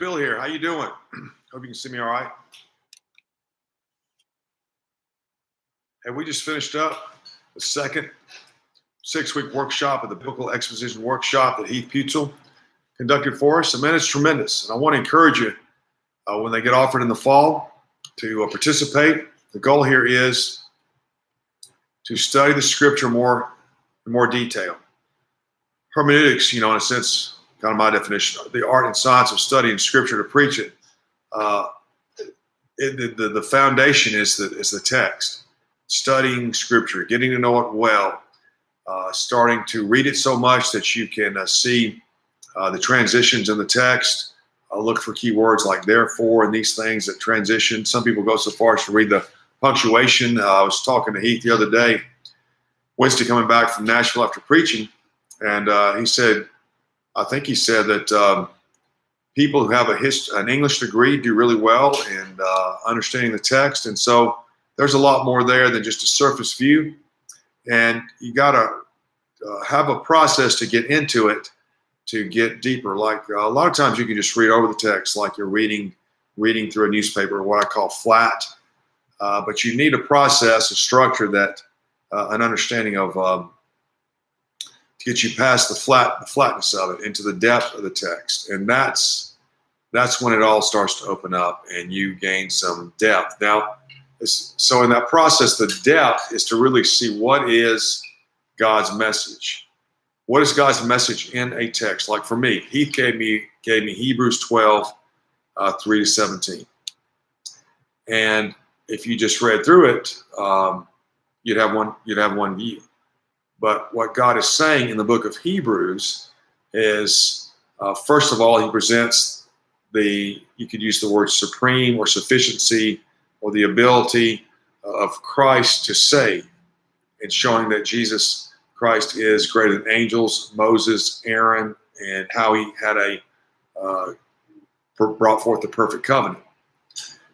Bill here. How you doing? Hope you can see me all right. Hey, we just finished up the second 6-week workshop of the Biblical Exposition Workshop that Heath Putzel conducted for us. And man, it's tremendous. And I want to encourage you when they get offered in the fall to participate. The goal here is to study the scripture in more detail. Hermeneutics, in a sense, kind of my definition, the art and science of studying scripture to preach it. The foundation is the text. Studying scripture, getting to know it well, starting to read it so much that you can see the transitions in the text. Look for key words like therefore and these things that transition. Some people go so far as to read the punctuation. I was talking to Heath the other day, Wednesday, coming back from Nashville after preaching, and he said that people who have an English degree do really well in understanding the text, and so there's a lot more there than just a surface view, and you got to have a process to get into it, to get deeper. Like a lot of times you can just read over the text like you're reading through a newspaper, what I call flat, but you need a process, a structure, that an understanding of to get you past the flatness of it into the depth of the text, and that's when it all starts to open up and you gain some depth. Now, so in that process, the depth is to really see what is God's message. What is God's message in a text? Like for me, Heath gave me Hebrews 12, 3-17. And if you just read through it, you'd have one view. But what God is saying in the book of Hebrews is, first of all, he presents you could use the word supreme or sufficiency or the ability of Christ to save, and showing that Jesus Christ is greater than angels, Moses, Aaron, and how he had brought forth the perfect covenant.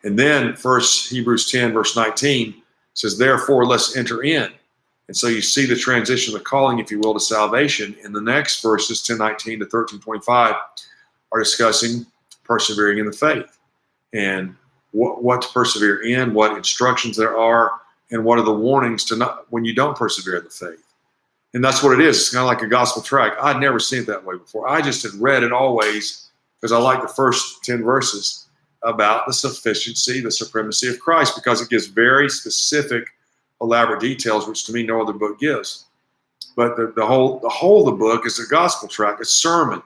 And then first Hebrews 10 verse 19 says, therefore let's enter in. And so you see the transition, the calling, if you will, to salvation. In the next verses, 10:19 to 13:25, are discussing persevering in the faith and what to persevere in, what instructions there are, and what are the warnings to not when you don't persevere in the faith. And that's what it is. It's kind of like a gospel tract. I'd never seen it that way before. I just had read it always because I like the first 10 verses about the sufficiency, the supremacy of Christ, because it gives very specific, elaborate details, which to me no other book gives. But the whole of the book is a gospel tract, a sermon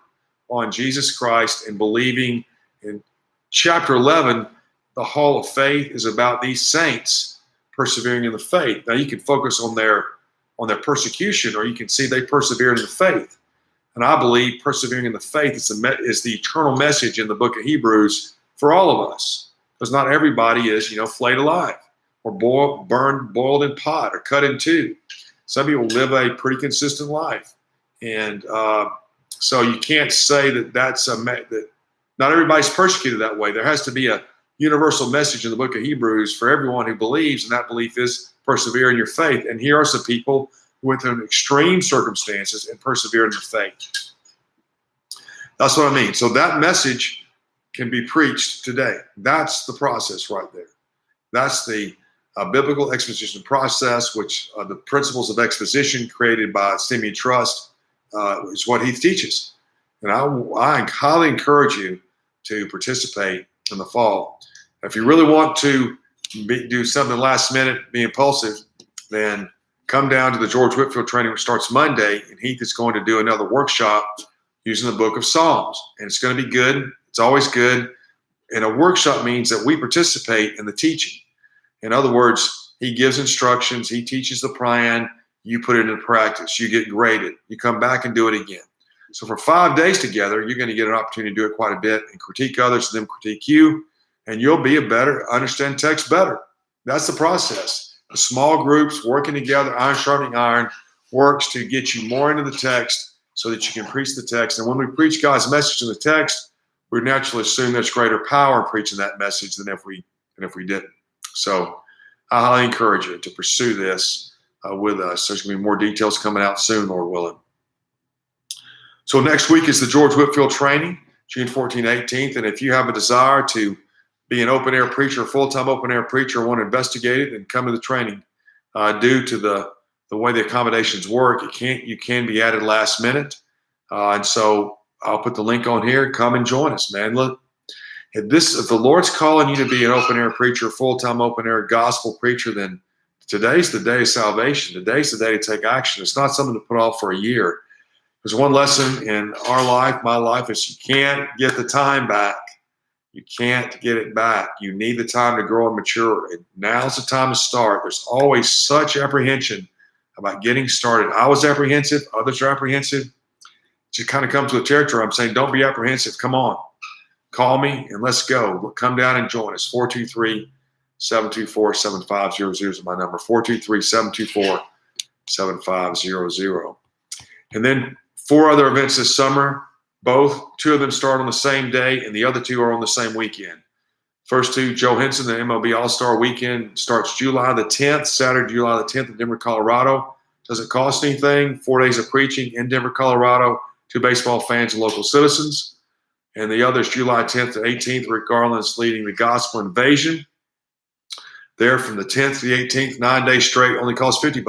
on Jesus Christ and believing. In chapter 11, the hall of faith is about these saints persevering in the faith. Now you can focus on their persecution, or you can see they persevered in the faith. And I believe persevering in the faith is the eternal message in the book of Hebrews for all of us, because not everybody is, flayed alive or boiled in pot or cut in two. Some people live a pretty consistent life, and so you can't say that that not everybody's persecuted that way. There has to be a universal message in the book of Hebrews for everyone who believes, and that belief is persevere in your faith. And here are some people who went through extreme circumstances and persevered in their faith. That's what I mean. So that message can be preached today. That's the process right there. That's the biblical exposition process, which the principles of exposition created by Simeon Trust is what he teaches. And I highly encourage you to participate in the fall. If you really want to do something last minute, be impulsive, then come down to the George Whitefield training, which starts Monday, and Heath is going to do another workshop using the book of Psalms. And it's going to be good. It's always good. And a workshop means that we participate in the teaching. In other words, he gives instructions, he teaches the plan, you put it into practice, you get graded, you come back and do it again. So for 5 days together, you're going to get an opportunity to do it quite a bit and critique others and them critique you, and you'll be understand text better. That's the process. The small groups working together, iron sharpening iron, works to get you more into the text so that you can preach the text. And when we preach God's message in the text, we naturally assume there's greater power in preaching that message than if we didn't. So I highly encourage you to pursue this with us. There's going to be more details coming out soon, Lord willing. So next week is the George Whitefield training. June 14th, 18th. And if you have a desire to be an open-air preacher, full-time open-air preacher, want to investigate it, and come to the training. Due to the way the accommodations work, you can be added last minute. And so I'll put the link on here. Come and join us, man. Look, if the Lord's calling you to be an open-air preacher, full-time open-air gospel preacher, then today's the day of salvation. Today's the day to take action. It's not something to put off for a year. There's one lesson in our life, my life, is you can't get the time back. You can't get it back. You need the time to grow and mature. And now's the time to start. There's always such apprehension about getting started. I was apprehensive. Others are apprehensive. It just kind of comes with territory. I'm saying don't be apprehensive. Come on. Call me and let's go. Come down and join us. 423-724-7500 is my number. 423-724-7500. And then 4 other events this summer. Two of them start on the same day, and the other 2 are on the same weekend. First 2, Joe Henson, the MLB All-Star Weekend, starts July the 10th, Saturday, July the 10th in Denver, Colorado. Doesn't cost anything. 4 days of preaching in Denver, Colorado to baseball fans and local citizens. And the other is July 10th to 18th. Rick Garland's leading the Gospel Invasion. There from the 10th to the 18th, 9 days straight, only costs $50.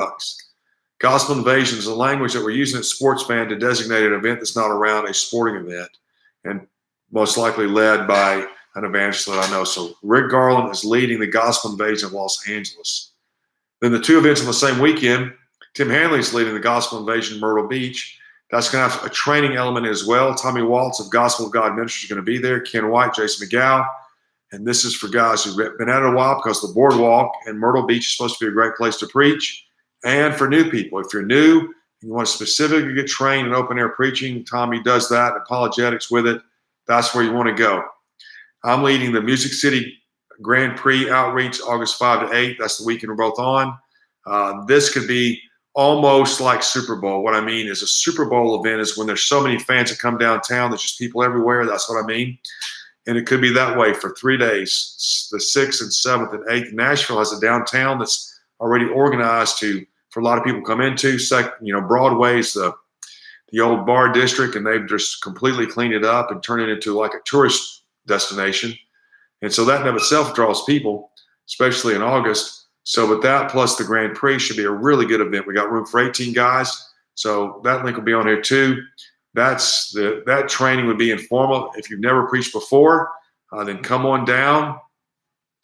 Gospel Invasion is a language that we're using at Sports Fan to designate an event that's not around a sporting event, and most likely led by an evangelist that I know. So Rick Garland is leading the Gospel Invasion of Los Angeles. Then the 2 events on the same weekend, Tim Hanley is leading the Gospel Invasion in Myrtle Beach. That's going to have a training element as well. Tommy Waltz of Gospel of God Ministries is going to be there. Ken White, Jason McGow. And this is for guys who've been at it a while, because the boardwalk in Myrtle Beach is supposed to be a great place to preach. And for new people, if you're new and you want to specifically get trained in open-air preaching, Tommy does that, apologetics with it. That's where you want to go. I'm leading the Music City Grand Prix outreach August 5 to 8. That's the weekend we're both on. This could be almost like Super Bowl. What I mean is a Super Bowl event is when there's so many fans that come downtown. There's just people everywhere. That's what I mean. And it could be that way for 3 days, the 6th and 7th and 8th. Nashville has a downtown that's already organized for a lot of people to come into. Broadway's the old bar district, and they've just completely cleaned it up and turned it into like a tourist destination. And so that in of itself draws people, especially in August. So with that plus the Grand Prix should be a really good event. We got room for 18 guys. So that link will be on here too. That training would be informal. If you've never preached before, then come on down,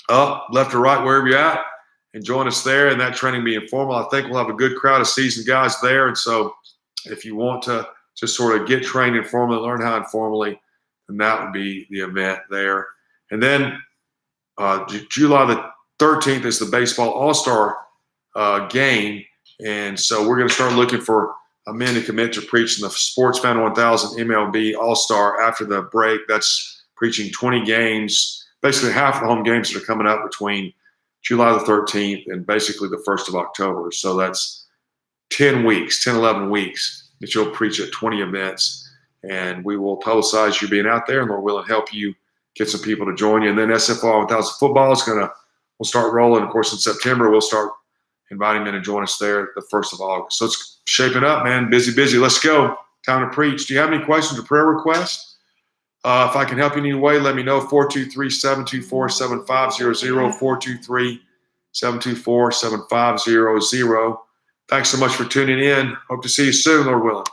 up, left or right, wherever you're at, and join us there. And that training will be informal. I think we'll have a good crowd of seasoned guys there. And so if you want to just sort of get trained informally, learn how informally, then that would be the event there. And then July the 13th is the Baseball All-Star game. And so we're going to start looking for men to commit to preaching the Sports Fan 1000 MLB All-Star after the break. That's preaching 20 games, basically half the home games that are coming up between July the 13th and basically the 1st of October. So that's 11 weeks that you'll preach at 20 events. And we will publicize you being out there, and Lord willing, help you get some people to join you. And then sfoi 1000 football is we'll start rolling. Of course, in September, we'll start inviting men to join us there the 1st of August. So it's shaping up, man. Busy. Let's go. Time to preach. Do you have any questions or prayer requests? If I can help you in any way, let me know. 423-724-7500, 423-724-7500. Thanks so much for tuning in. Hope to see you soon, Lord willing.